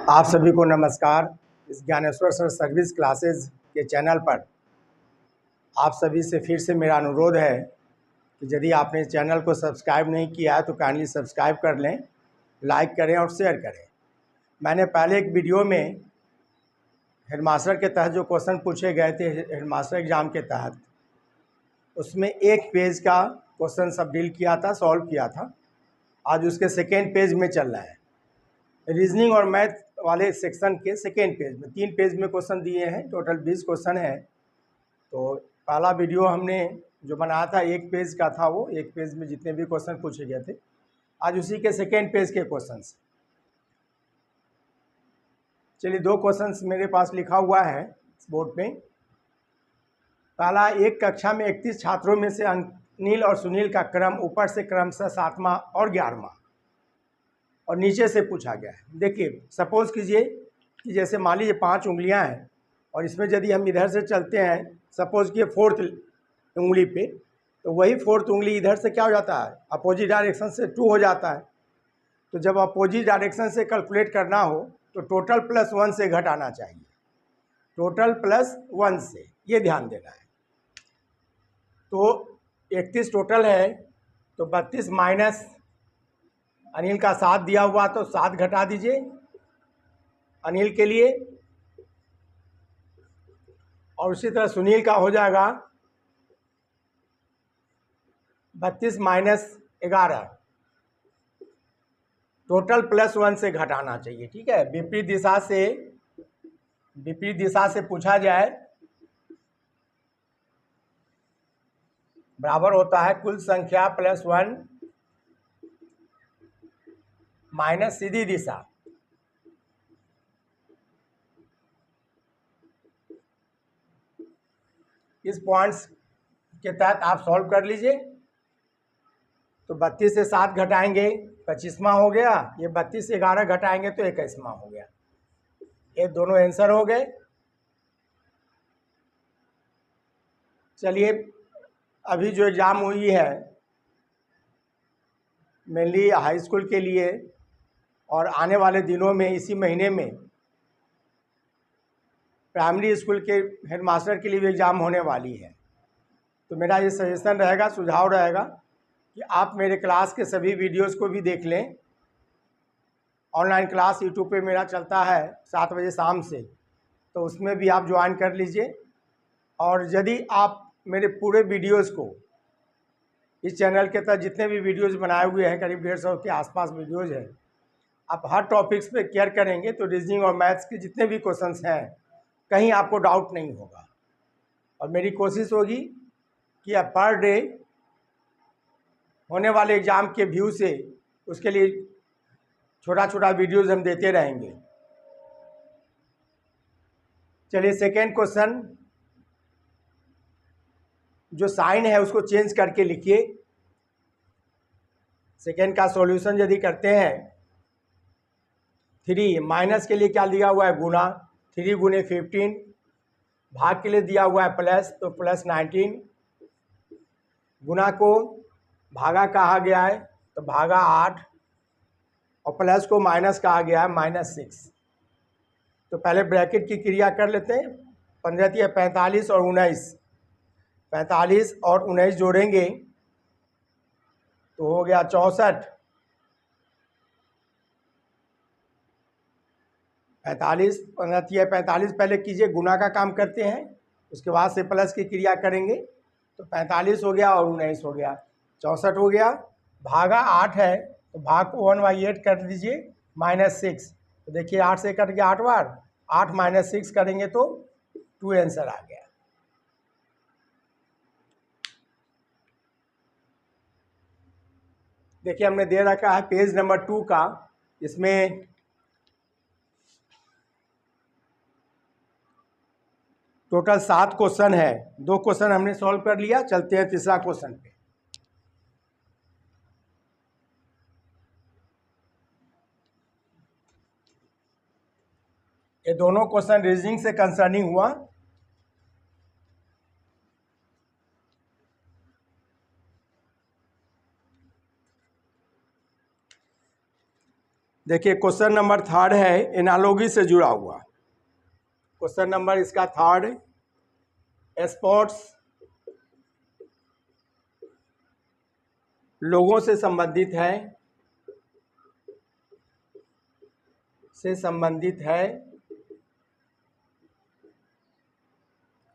आप सभी को नमस्कार। इस ज्ञानेश्वर सर सर्विस क्लासेस के चैनल पर आप सभी से फिर से मेरा अनुरोध है कि यदि आपने चैनल को सब्सक्राइब नहीं किया है तो काइंडली सब्सक्राइब कर लें, लाइक करें और शेयर करें। मैंने पहले एक वीडियो में हेडमास्टर के तहत जो क्वेश्चन पूछे गए थे हेडमास्टर एग्ज़ाम के तहत, उसमें एक पेज का क्वेश्चन सब डील किया था, सॉल्व किया था। आज उसके सेकेंड पेज में चल रहा है। रीजनिंग और मैथ वाले सेक्शन के सेकेंड पेज में 3 पेज में क्वेश्चन दिए हैं, टोटल 20 क्वेश्चन है। तो पहला वीडियो हमने जो बनाया था 1 पेज का था, वो 1 पेज में जितने भी क्वेश्चन पूछे गए थे, आज उसी के सेकेंड पेज के क्वेश्चंस। चलिए 2 क्वेश्चंस मेरे पास लिखा हुआ है बोर्ड पे। पहला, एक कक्षा में 31 छात्रों में से अनिल और सुनील का क्रम ऊपर से क्रमशः 7वां और 11वां और नीचे से पूछा गया है। देखिए, सपोज कीजिए कि जैसे मान लीजिए 5 उंगलियां हैं और इसमें यदि हम इधर से चलते हैं, सपोज कि 4th उंगली पे, तो वही 4th उंगली इधर से क्या हो जाता है, अपोजिट डायरेक्शन से 2 हो जाता है। तो जब अपोजिट डायरेक्शन से कैलकुलेट करना हो तो टोटल +1 से घटाना चाहिए, टोटल +1 से, ये ध्यान देना है। तो 31 टोटल है, तो 32 माइनस अनिल का 7 दिया हुआ, तो 7 घटा दीजिए अनिल के लिए, और उसी तरह सुनील का हो जाएगा 32 माइनस 11, टोटल +1 से घटाना चाहिए। ठीक है, विपरीत दिशा से पूछा जाए बराबर होता है कुल संख्या +1 माइनस सीधी दिशा। इस पॉइंट्स के तहत आप सॉल्व कर लीजिए। तो 32 से 7 घटाएंगे 25वां हो गया, ये 32 से 11 घटाएंगे तो 21वां हो गया। ये दोनों आंसर हो गए। चलिए, अभी जो एग्ज़ाम हुई है मेनली हाई स्कूल के लिए, और आने वाले दिनों में इसी महीने में प्राइमरी स्कूल के हेडमास्टर के लिए भी एग्ज़ाम होने वाली है। तो मेरा ये सजेशन रहेगा, सुझाव रहेगा कि आप मेरे क्लास के सभी वीडियोस को भी देख लें। ऑनलाइन क्लास यूट्यूब पे मेरा चलता है 7 बजे शाम से, तो उसमें भी आप ज्वाइन कर लीजिए। और यदि आप मेरे पूरे वीडियोस को, इस चैनल के तहत जितने भी वीडियोस बनाए हुए हैं, करीब 150 के आसपास वीडियोस हैं, आप हर टॉपिक्स पे केयर करेंगे तो रीजनिंग और मैथ्स के जितने भी क्वेश्चंस हैं कहीं आपको डाउट नहीं होगा। और मेरी कोशिश होगी कि आप पर डे होने वाले एग्ज़ाम के व्यू से उसके लिए छोटा छोटा वीडियोस हम देते रहेंगे। चलिए, सेकेंड क्वेश्चन, जो साइन है उसको चेंज करके लिखिए। सेकेंड का सॉल्यूशन यदि करते हैं, 3 माइनस के लिए क्या दिया हुआ है, गुना, 3 गुने 15, भाग के लिए दिया हुआ है प्लस, तो +19, गुना को भागा कहा गया है तो भागा 8, और प्लस को माइनस कहा गया है -6। तो पहले ब्रैकेट की क्रिया कर लेते हैं। 15 45 और 19, 45 और 19 जोड़ेंगे तो हो गया 64। 45 15 45 पहले कीजिए, गुना का काम करते हैं, उसके बाद से प्लस की क्रिया करेंगे। तो 45 हो गया और 19 हो गया, 64 हो गया। भागा 8 है तो भाग को 1/8 कर दीजिए, -6। तो देखिए 8 से कट गया 8 बार, 8 - 6 करेंगे तो 2 आंसर आ गया। देखिए, हमने दे रखा है पेज नंबर 2 का, इसमें टोटल 7 क्वेश्चन है। 2 क्वेश्चन हमने सॉल्व कर लिया, चलते हैं तीसरा क्वेश्चन पे। ये दोनों क्वेश्चन रीजनिंग से कंसर्निंग हुआ। देखिए क्वेश्चन नंबर थर्ड है एनालॉजी से जुड़ा हुआ। क्वेश्चन नंबर इसका थर्ड, स्पोर्ट्स लोगों से संबंधित है,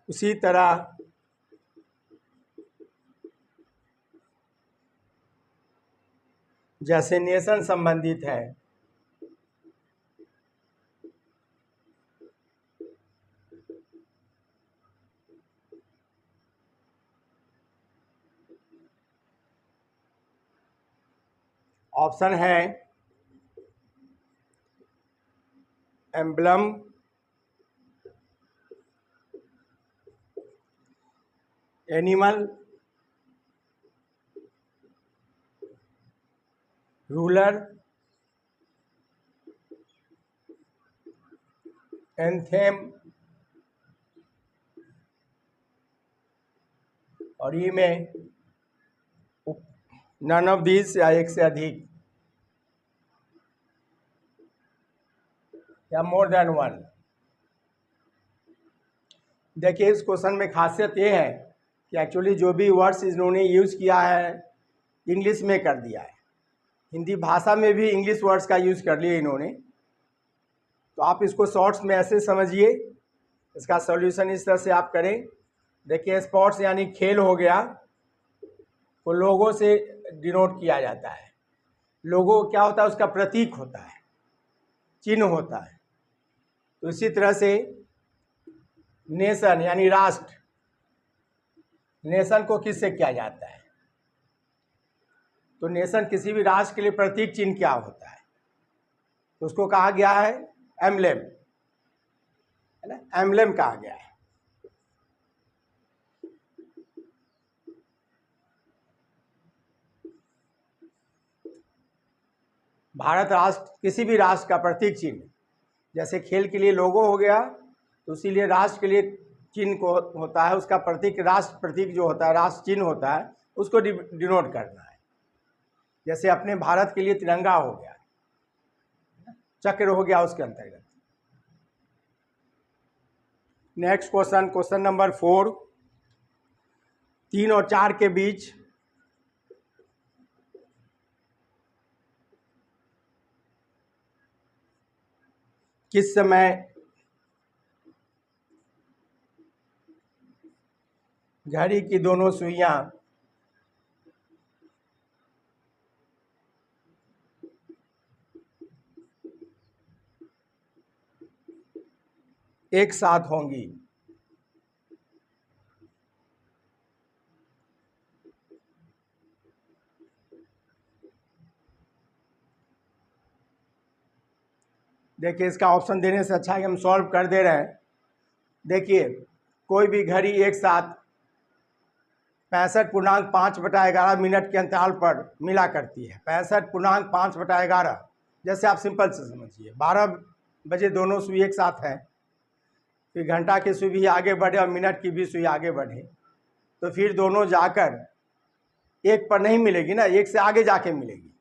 उसी तरह जैसे नेशन संबंधित है। ऑप्शन है एम्बलम, एनिमल, रूलर, एंथेम और ई में नन ऑफ दीज या एक से अधिक या मोर देन वन। देखिए इस क्वेश्चन में खासियत ये है कि एक्चुअली जो भी वर्ड्स इन्होंने यूज़ किया है इंग्लिश में कर दिया है, हिंदी भाषा में भी इंग्लिश वर्ड्स का यूज़ कर लिया इन्होंने। तो आप इसको शॉर्ट्स में ऐसे समझिए, इसका सॉल्यूशन इस तरह से आप करें। देखिए स्पोर्ट्स यानी खेल हो गया, वो लोगों से डिनोट किया जाता है। लोगो क्या होता है, उसका प्रतीक होता है, चिन्ह होता है। तो इसी तरह से नेशन यानी राष्ट्र, नेशन को किससे किया जाता है, तो नेशन किसी भी राष्ट्र के लिए प्रतीक चिन्ह क्या होता है, तो उसको कहा गया है एम्बलेम, है ना, एम्बलेम कहा गया है। भारत राष्ट्र किसी भी राष्ट्र का प्रतीक चिन्ह, जैसे खेल के लिए लोगो हो गया, तो इसीलिए राष्ट्र के लिए चिन्ह को होता है, उसका प्रतीक, राष्ट्र प्रतीक जो होता है, राष्ट्र चिन्ह होता है, उसको डिनोट करना है। जैसे अपने भारत के लिए तिरंगा हो गया, चक्र हो गया उसके अंतर्गत। नेक्स्ट क्वेश्चन, क्वेश्चन नंबर 4, 3 और 4 के बीच किस समय घड़ी की दोनों सुइयां एक साथ होंगी? देखिए इसका ऑप्शन देने से अच्छा है कि हम सॉल्व कर दे रहे हैं। देखिए कोई भी घड़ी एक साथ 65.5/11 मिनट के अंतराल पर मिला करती है। 65.5/11, जैसे आप सिंपल से समझिए, 12 बजे दोनों सुई एक साथ हैं, फिर घंटा की सुई भी आगे बढ़े और मिनट की भी सुई आगे बढ़े, तो फिर दोनों जाकर एक पर नहीं मिलेगी ना, एक से आगे जाके मिलेगी।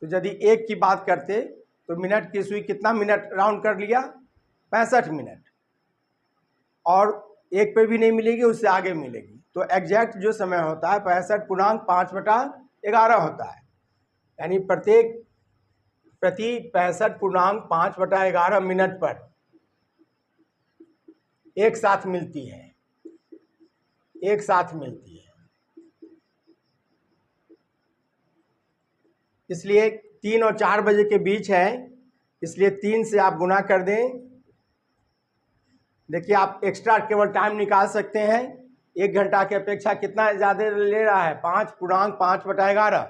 तो यदि एक की बात करते तो मिनट की सुई कितना मिनट राउंड कर लिया, 65 मिनट, और एक पे भी नहीं मिलेगी, उससे आगे मिलेगी। तो एग्जैक्ट जो समय होता है 65.5/11 होता है, यानी प्रति 65.5/11 मिनट पर एक साथ मिलती है, एक साथ मिलती है। इसलिए 3 और 4 बजे के बीच है, इसलिए 3 से आप गुना कर दें। देखिए आप एक्स्ट्रा केवल टाइम निकाल सकते हैं, 1 घंटा की अपेक्षा कितना ज़्यादा ले रहा है, 5.5/11।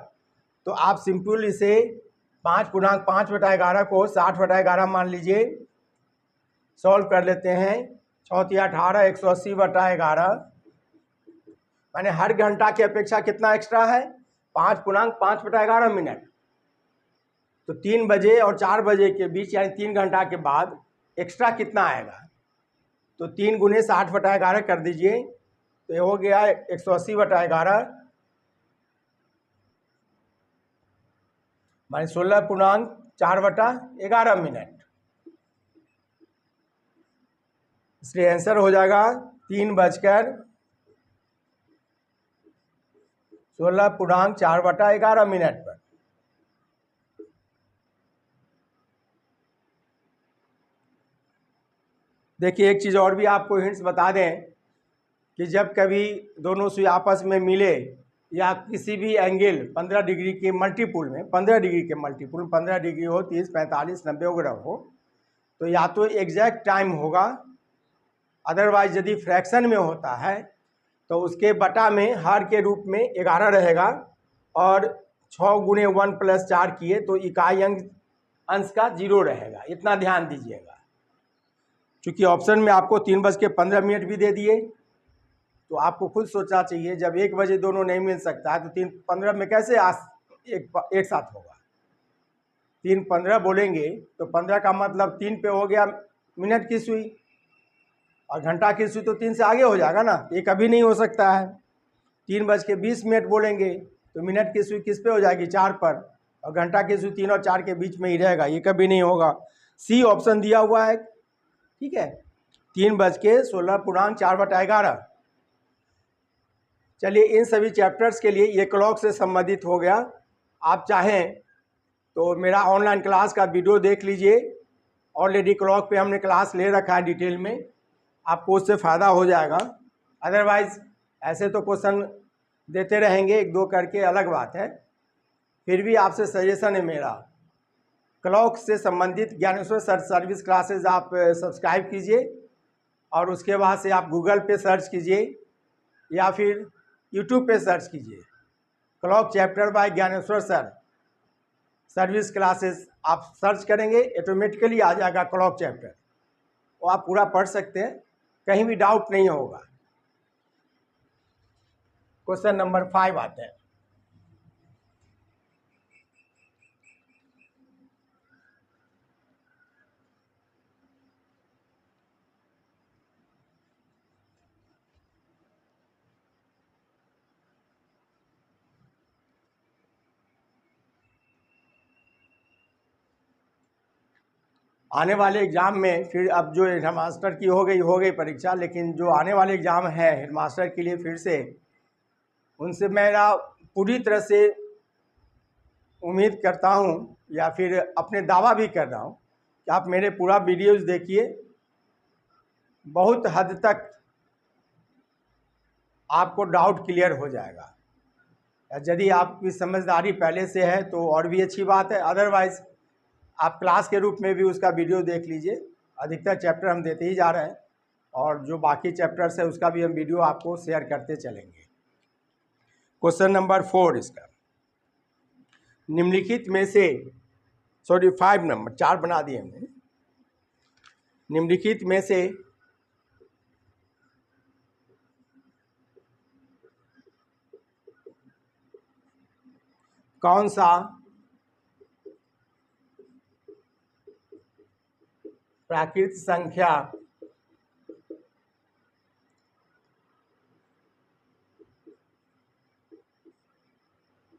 तो आप सिंपल इसे 5.5/11 को 60/11 मान लीजिए, सॉल्व कर लेते हैं। 6 18, 180/11, माने हर घंटा की अपेक्षा कितना एक्स्ट्रा है, 5.5/11 मिनट। तो 3 बजे और 4 बजे के बीच यानी 3 घंटा के बाद एक्स्ट्रा कितना आएगा, तो 3 गुने 60/11 कर दीजिए, तो ये हो गया 180/11, माने 16 4/11 मिनट, इसलिए आंसर हो जाएगा 3:16.4/11 मिनट पर। देखिए एक चीज़ और भी आपको हिंट्स बता दें कि जब कभी दोनों सुई आपस में मिले या किसी भी एंगल 15 डिग्री के मल्टीपुल में, 15 डिग्री के मल्टीपुल, 15 डिग्री हो, 30, 45, 90 वगैरह हो, तो या तो एग्जैक्ट टाइम होगा, अदरवाइज यदि फ्रैक्शन में होता है तो उसके बटा में हर के रूप में 11 रहेगा, और 6 गुणे 1 + 4 किए तो इकाई अंश का 0 रहेगा। इतना ध्यान दीजिएगा। चूँकि ऑप्शन में आपको 3:15 भी दे दिए, तो आपको खुद सोचना चाहिए, जब 1 बजे दोनों नहीं मिल सकता है तो 3:15 में कैसे एक साथ होगा। 3:15 बोलेंगे तो 15 का मतलब 3 पे हो गया मिनट की सुई, और घंटा की सुई तो 3 से आगे हो जाएगा ना, ये कभी नहीं हो सकता है। 3:20 बोलेंगे तो मिनट की सुई किस पे हो जाएगी, 4 पर, और घंटा की सुई 3 और 4 के बीच में ही रहेगा, ये कभी नहीं होगा। सी ऑप्शन दिया हुआ है, ठीक है, 3:16.4/11। चलिए इन सभी चैप्टर्स के लिए ये क्लॉक से संबंधित हो गया। आप चाहें तो मेरा ऑनलाइन क्लास का वीडियो देख लीजिए, ऑलरेडी क्लॉक पे हमने क्लास ले रखा है डिटेल में, आपको उससे फ़ायदा हो जाएगा। अदरवाइज़ ऐसे तो क्वेश्चन देते रहेंगे 1-2 करके, अलग बात है, फिर भी आपसे सजेशन है मेरा, क्लॉक से संबंधित ज्ञानेश्वर सर्विस क्लासेज आप सब्सक्राइब कीजिए, और उसके बाद से आप गूगल पे सर्च कीजिए या फिर यूट्यूब पे सर्च कीजिए, clock chapter by Dnyaneshwar sir service classes, आप सर्च करेंगे ऑटोमेटिकली आ जाएगा क्लॉक चैप्टर, वो आप पूरा पढ़ सकते हैं, कहीं भी डाउट नहीं होगा। क्वेश्चन नंबर 5 आते हैं। आने वाले एग्ज़ाम में फिर, अब जो हेडमास्टर की हो गई परीक्षा, लेकिन जो आने वाले एग्ज़ाम है हेडमास्टर के लिए फिर से, उनसे मेरा पूरी तरह से उम्मीद करता हूं, या फिर अपने दावा भी कर रहा हूं कि आप मेरे पूरा वीडियोस देखिए, बहुत हद तक आपको डाउट क्लियर हो जाएगा। यदि आपकी समझदारी पहले से है तो और भी अच्छी बात है, अदरवाइज़ आप क्लास के रूप में भी उसका वीडियो देख लीजिए। अधिकतर चैप्टर हम देते ही जा रहे हैं, और जो बाकी चैप्टर्स है उसका भी हम वीडियो आपको शेयर करते चलेंगे। क्वेश्चन नंबर 4 इसका, निम्नलिखित में से, 5 नंबर, 4 बना दिए हमने। निम्नलिखित में से कौन सा प्राकृत संख्या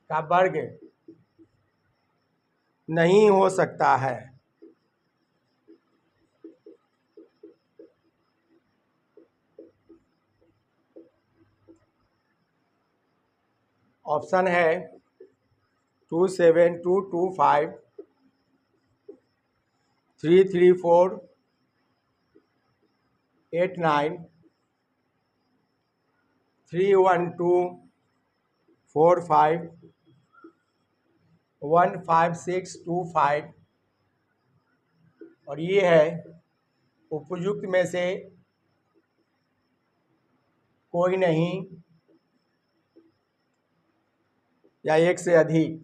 का वर्ग नहीं हो सकता है? ऑप्शन है 27225, 334, 89, 31245, 15625, और ये है उपयुक्त में से कोई नहीं या एक से अधिक।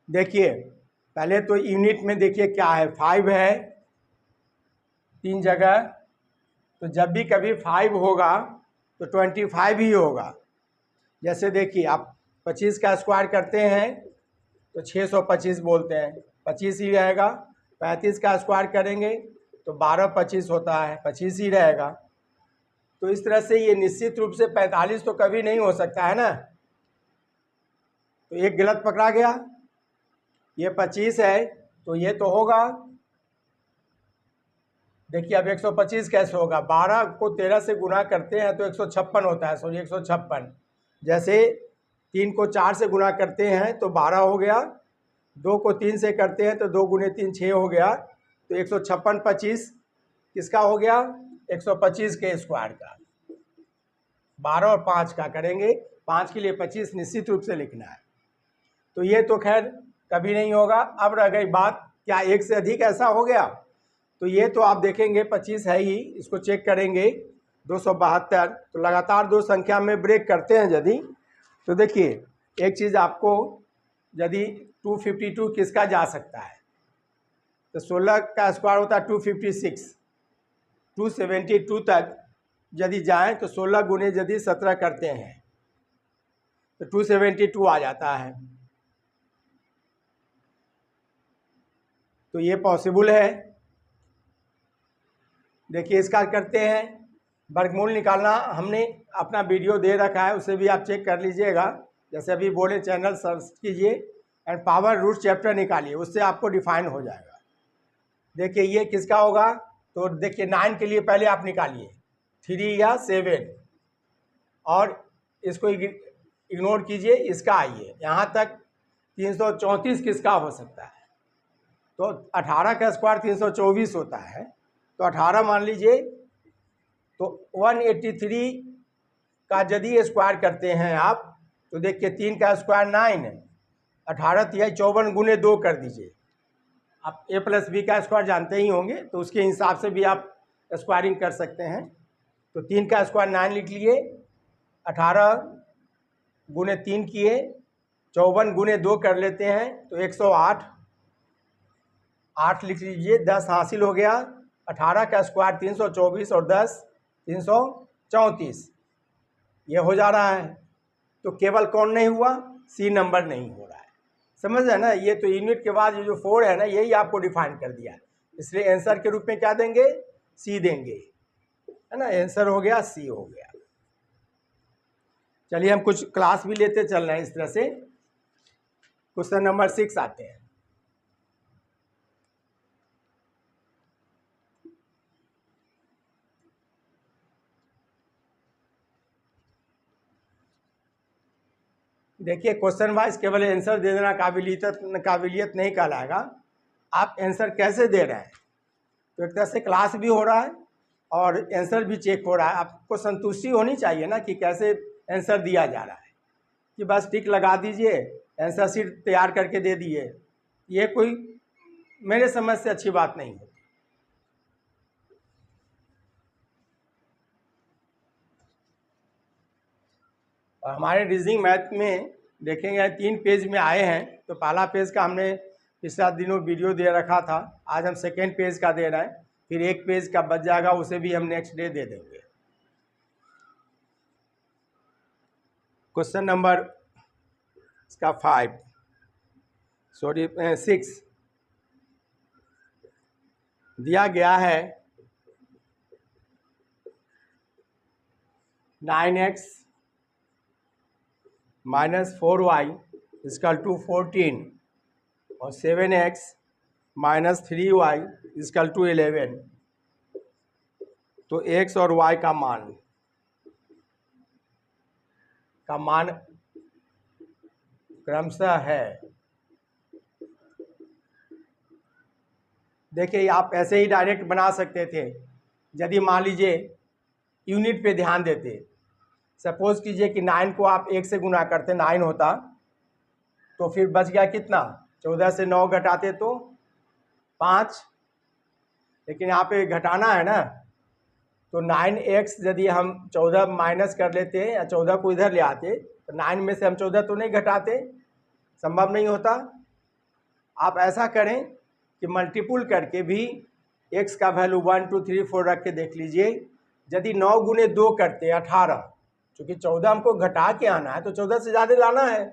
देखिए पहले तो यूनिट में देखिए क्या है, 5 है 3 जगह, तो जब भी कभी 5 होगा तो 25 ही होगा। जैसे देखिए आप 25 का स्क्वायर करते हैं तो 625 बोलते हैं, 25 ही रहेगा। 35 का स्क्वायर करेंगे तो 12×25 होता है, 25 ही रहेगा। तो इस तरह से ये निश्चित रूप से 45 तो कभी नहीं हो सकता है ना, तो एक गलत पकड़ा गया। ये 25 है तो ये तो होगा, देखिए अब 125 कैसे होगा, 12 को 13 से गुना करते हैं तो 156 होता है, सॉरी 156। जैसे 3 को 4 से गुना करते हैं तो 12 हो गया, 2 को 3 से करते हैं तो 2 गुने 3 6 हो गया, तो 156 25 किसका हो गया, 125 के स्क्वायर का। 12 और 5 का करेंगे, 5 के लिए 25 निश्चित रूप से लिखना है। तो ये तो खैर कभी नहीं होगा। अब रह गई बात, क्या एक से अधिक ऐसा हो गया, तो ये तो आप देखेंगे 25 है ही, इसको चेक करेंगे 272। तो लगातार दो संख्या में ब्रेक करते हैं यदि, तो देखिए एक चीज़ आपको, यदि 252 किसका जा सकता है, तो 16 का स्क्वायर होता है 256, 272 तक यदि जाएं तो 16 गुने यदि 17 करते हैं तो 272 आ जाता है। तो ये पॉसिबल है। देखिए इसका करते हैं, वर्गमूल निकालना हमने अपना वीडियो दे रखा है, उसे भी आप चेक कर लीजिएगा। जैसे अभी बोले चैनल सर्च कीजिए एंड पावर रूट चैप्टर निकालिए, उससे आपको डिफाइन हो जाएगा। देखिए ये किसका होगा, तो देखिए 9 के लिए पहले आप निकालिए 3 या 7, और इसको इग्नोर कीजिए, इसका आइए यहाँ तक 334 किसका हो सकता है, तो 18 का स्क्वायर 324 होता है, तो 18 मान लीजिए। तो 183 का यदि स्क्वायर करते हैं आप, तो देखिए 3 का स्क्वायर 9 है, 18 तिहाई 54 गुने 2 कर दीजिए। आप a प्लस बी का स्क्वायर जानते ही होंगे, तो उसके हिसाब से भी आप स्क्वायरिंग कर सकते हैं। तो 3 का स्क्वायर 9 लिख लिए, 18 गुने 3 किए, 54 गुने 2 कर लेते हैं तो 108, 8 लिख लीजिए, 10 हासिल हो गया। 18 का स्क्वायर 324 और 10 334, ये हो जा रहा है। तो केवल कौन नहीं हुआ, सी नंबर नहीं हो रहा है, समझ रहे ना। ये तो यूनिट के बाद ये जो 4 है ना, यही आपको डिफाइन कर दिया है, इसलिए आंसर के रूप में क्या देंगे, सी देंगे, है ना। आंसर हो गया सी हो गया। चलिए हम कुछ क्लास भी लेते चल रहे हैं इस तरह से। क्वेश्चन नंबर 6 आते हैं। देखिए क्वेश्चन वाइज केवल आंसर दे देना काबिलियत नहीं कहलाएगा, आप आंसर कैसे दे रहे हैं। तो एक तरह से क्लास भी हो रहा है और आंसर भी चेक हो रहा है। आपको संतुष्टि होनी चाहिए ना कि कैसे आंसर दिया जा रहा है, कि बस टिक लगा दीजिए, आंसर शीट तैयार करके दे दिए, ये कोई मेरे समझ से अच्छी बात नहीं है। और हमारे रीजनिंग मैथ में देखेंगे 3 पेज में आए हैं, तो पहला पेज का हमने पिछला दिनों वीडियो दे रखा था, आज हम सेकेंड पेज का दे रहे हैं, फिर एक पेज का बच जाएगा, उसे भी हम नेक्स्ट डे दे देंगे। क्वेश्चन नंबर इसका 6 दिया गया है 9x minus 4y is equal to 14 और 7x minus 3y is equal to 11। तो x और y का मान क्रमशः है। देखिए आप ऐसे ही डायरेक्ट बना सकते थे, यदि मान लीजिए यूनिट पे ध्यान देते। सपोज कीजिए कि 9 को आप 1 से गुना करते 9 होता, तो फिर बच गया कितना, 14 से 9 घटाते तो 5, लेकिन यहाँ पे घटाना है ना, तो 9x यदि हम 14 माइनस कर लेते या 14 को इधर ले आते, तो 9 में से हम 14 तो नहीं घटाते, संभव नहीं होता। आप ऐसा करें कि मल्टीपुल करके भी x का वैल्यू 1 2 3 4 रख के देख लीजिए। यदि 9 गुने 2 करते 18, क्योंकि 14 हमको घटा के आना है तो 14 से ज़्यादा लाना है,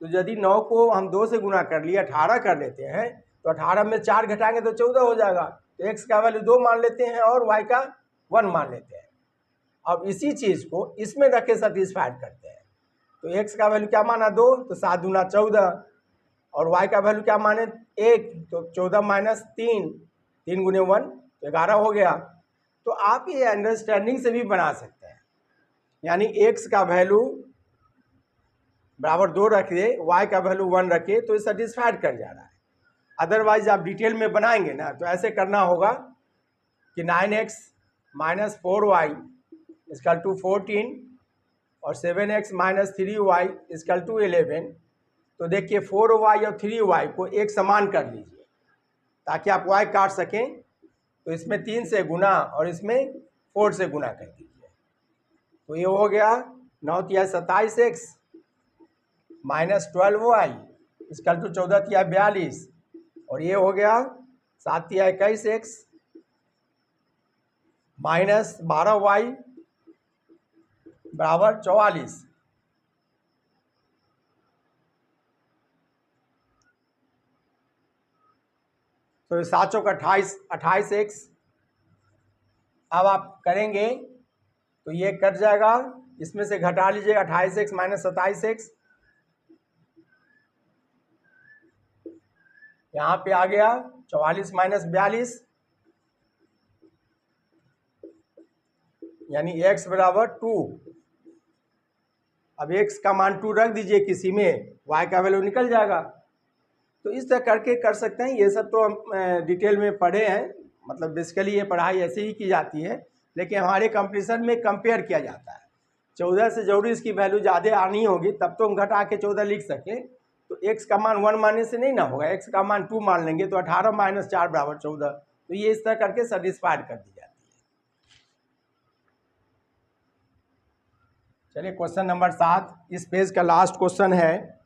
तो यदि 9 को हम 2 से गुना कर लिए 18 कर लेते हैं, तो 18 में 4 घटाएंगे तो 14 हो जाएगा। तो x का वैल्यू 2 मान लेते हैं और y का 1 मान लेते हैं। अब इसी चीज़ को इसमें रख के सेटिस्फाइड करते हैं। तो x का वैल्यू क्या माना 2, तो 7 दूना 14, और y का वैल्यू क्या माने 1, तो 14 माइनस 3, 3 गुने 1 तो 11 हो गया। तो आप ये अंडरस्टैंडिंग से भी बना सकते हैं, यानी x का वैल्यू बराबर 2 रखिए, y का वैल्यू 1 रखिए, तो ये सेटिस्फाइड कर जा रहा है। अदरवाइज आप डिटेल में बनाएंगे ना तो ऐसे करना होगा कि 9x minus 4y equal to 14 और 7x minus 3y equal to 11। तो देखिए 4y और 3y को एक समान कर लीजिए ताकि आप y काट सकें। तो इसमें 3 से गुना और इसमें 4 से गुना कर दीजिए, तो ये हो गया 9 तिया 27x minus 12y equal to 14 तिया 42, और ये हो गया 7 तिया 21x माइनस 12y बराबर 44। तो 7 चौक 28, 28x। अब आप करेंगे तो ये कट जाएगा, इसमें से घटा लीजिएगा 28x माइनस 27x, यहाँ पे आ गया 44 माइनस 42, यानी x बराबर 2। अब x का मान 2 रख दीजिए किसी में, y का वैल्यू निकल जाएगा। तो इस तरह करके कर सकते हैं। ये सब तो हम डिटेल में पढ़े हैं, मतलब बेसिकली ये पढ़ाई ऐसे ही की जाती है, लेकिन हमारे कंपटीशन में कंपेयर किया जाता है। 14 से जरूरी इसकी वैल्यू ज़्यादा आनी होगी तब तो हम घटा के 14 लिख सकें। तो x का मान 1 मानने से नहीं ना होगा, x का मान 2 मान लेंगे तो 18 माइनस 4 बराबर 14। तो ये इस तरह करके सेटिस्फाइड कर दी जाती है। चलिए क्वेश्चन नंबर 7 इस पेज का लास्ट क्वेश्चन है।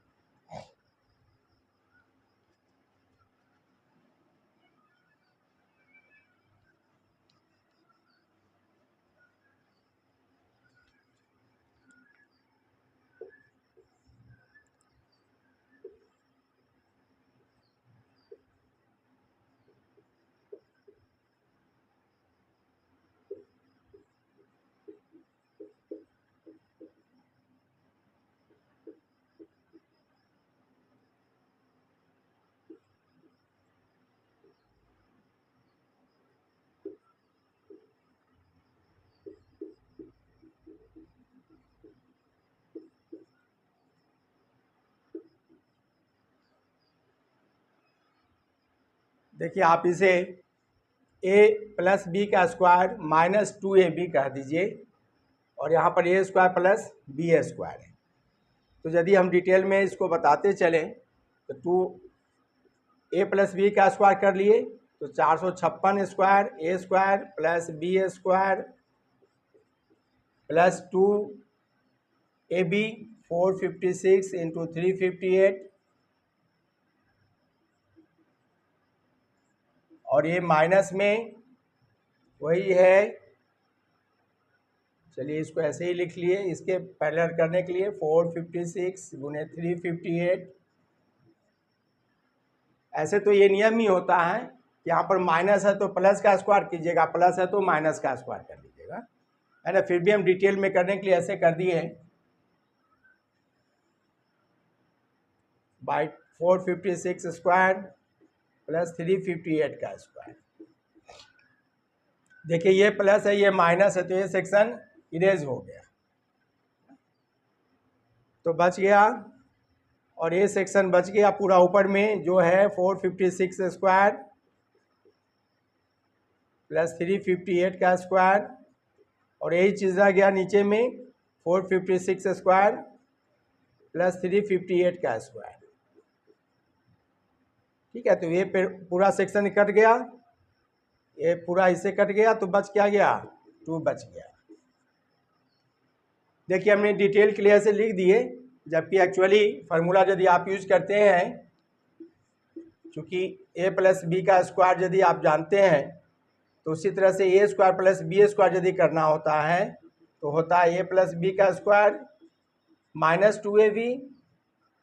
देखिए आप इसे a प्लस बी का स्क्वायर माइनस 2ab कह दीजिए, और यहाँ पर a square plus B square है। तो यदि हम डिटेल में इसको बताते चलें तो 2a प्लस बी का स्क्वायर कर लिए तो 456 square a square plus B square plus 2ab 456 into 358, और ये माइनस में वही है। चलिए इसको ऐसे ही लिख लिए, इसके पैरेलल करने के लिए 456 गुने 358। ऐसे तो ये नियम ही होता है कि यहाँ पर माइनस है तो प्लस का स्क्वायर कीजिएगा, प्लस है तो माइनस का स्क्वायर कर लीजिएगा, है ना। फिर भी हम डिटेल में करने के लिए ऐसे कर दिए बाई 456 स्क्वायर प्लस 358 का स्क्वायर। देखिए ये प्लस है ये माइनस है तो ये सेक्शन इरेज हो गया, तो बच गया, और ये सेक्शन बच गया पूरा ऊपर में जो है 456 स्क्वायर प्लस 358 का स्क्वायर, और यही चीज़ रह गया नीचे में 456 स्क्वायर प्लस 358 का स्क्वायर। ठीक है, तो ये पूरा सेक्शन कट गया, ये पूरा इससे कट गया, तो बच क्या गया 2 बच गया। देखिए हमने डिटेल क्लियर से लिख दिए, जबकि एक्चुअली फार्मूला यदि आप यूज करते हैं, क्योंकि a प्लस बी का स्क्वायर यदि आप जानते हैं तो उसी तरह से a square plus B square यदि करना होता है तो होता है a प्लस बी का स्क्वायर माइनस 2ab,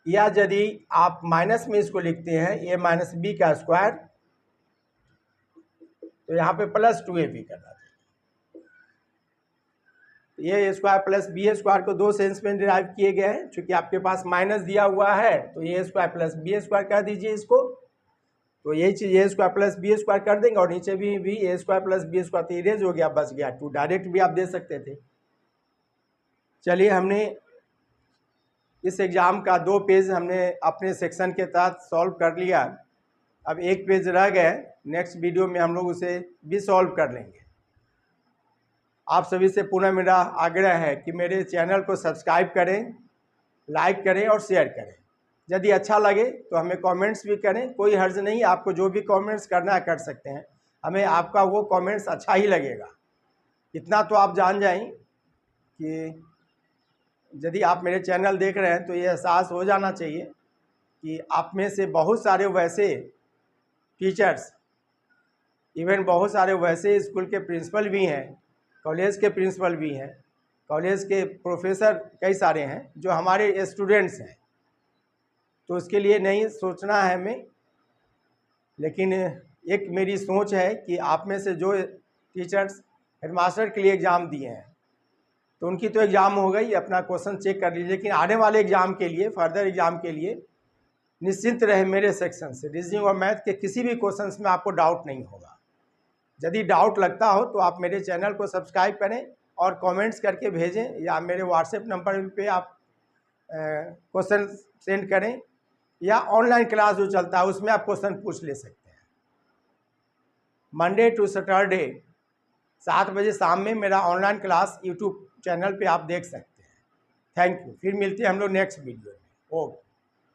या यदि आप माइनस में इसको लिखते हैं a माइनस बी का स्क्वायर तो यहाँ पे प्लस 2ab करना चाहिए। ये ए स्क्वायर प्लस बी स्क्वायर को दो सेंस में डिराइव किए गए हैं। चूँकि आपके पास माइनस दिया हुआ है तो ए स्क्वायर प्लस बी स्क्वायर कर दीजिए इसको, तो यही चीज़ ए स्क्वायर प्लस बी स्क्वायर कर देंगे और नीचे भी ए स्क्वायर प्लस बी स्क्वायर, तो इरेज हो गया, बच गया 2। डायरेक्ट भी आप दे सकते थे। चलिए, हमने इस एग्ज़ाम का 2 पेज हमने अपने सेक्शन के तहत सॉल्व कर लिया। अब एक पेज रह गए, नेक्स्ट वीडियो में हम लोग उसे भी सॉल्व कर लेंगे। आप सभी से पुनः मेरा आग्रह है कि मेरे चैनल को सब्सक्राइब करें, लाइक करें और शेयर करें। यदि अच्छा लगे तो हमें कमेंट्स भी करें, कोई हर्ज नहीं, आपको जो भी कमेंट्स करना है कर सकते हैं, हमें आपका वो कमेंट्स अच्छा ही लगेगा। इतना तो आप जान जाएं कि यदि आप मेरे चैनल देख रहे हैं तो ये एहसास हो जाना चाहिए कि आप में से बहुत सारे वैसे टीचर्स, इवन बहुत सारे वैसे स्कूल के प्रिंसिपल भी हैं, कॉलेज के प्रिंसिपल भी हैं, कॉलेज के प्रोफेसर कई सारे हैं जो हमारे स्टूडेंट्स हैं। तो उसके लिए नहीं सोचना है हमें, लेकिन एक मेरी सोच है कि आप में से जो टीचर्स हेडमास्टर के लिए एग्ज़ाम दिए हैं तो उनकी तो एग्ज़ाम हो गई, अपना क्वेश्चन चेक कर लीजिए, लेकिन आने वाले एग्ज़ाम के लिए, फर्दर एग्ज़ाम के लिए निश्चिंत रहे मेरे सेक्शन से। रीजनिंग और मैथ के किसी भी क्वेश्चंस में आपको डाउट नहीं होगा। यदि डाउट लगता हो तो आप मेरे चैनल को सब्सक्राइब करें और कमेंट्स करके भेजें, या मेरे व्हाट्सएप नंबर पे आप क्वेश्चन सेंड करें, या ऑनलाइन क्लास जो चलता है उसमें आप क्वेश्चन पूछ ले सकते हैं। मंडे टू सैटरडे 7 बजे शाम में मेरा ऑनलाइन क्लास यूट्यूब चैनल पे आप देख सकते हैं। Thank you. फिर मिलते हैं हम लोग नेक्स्ट वीडियो में। ओके।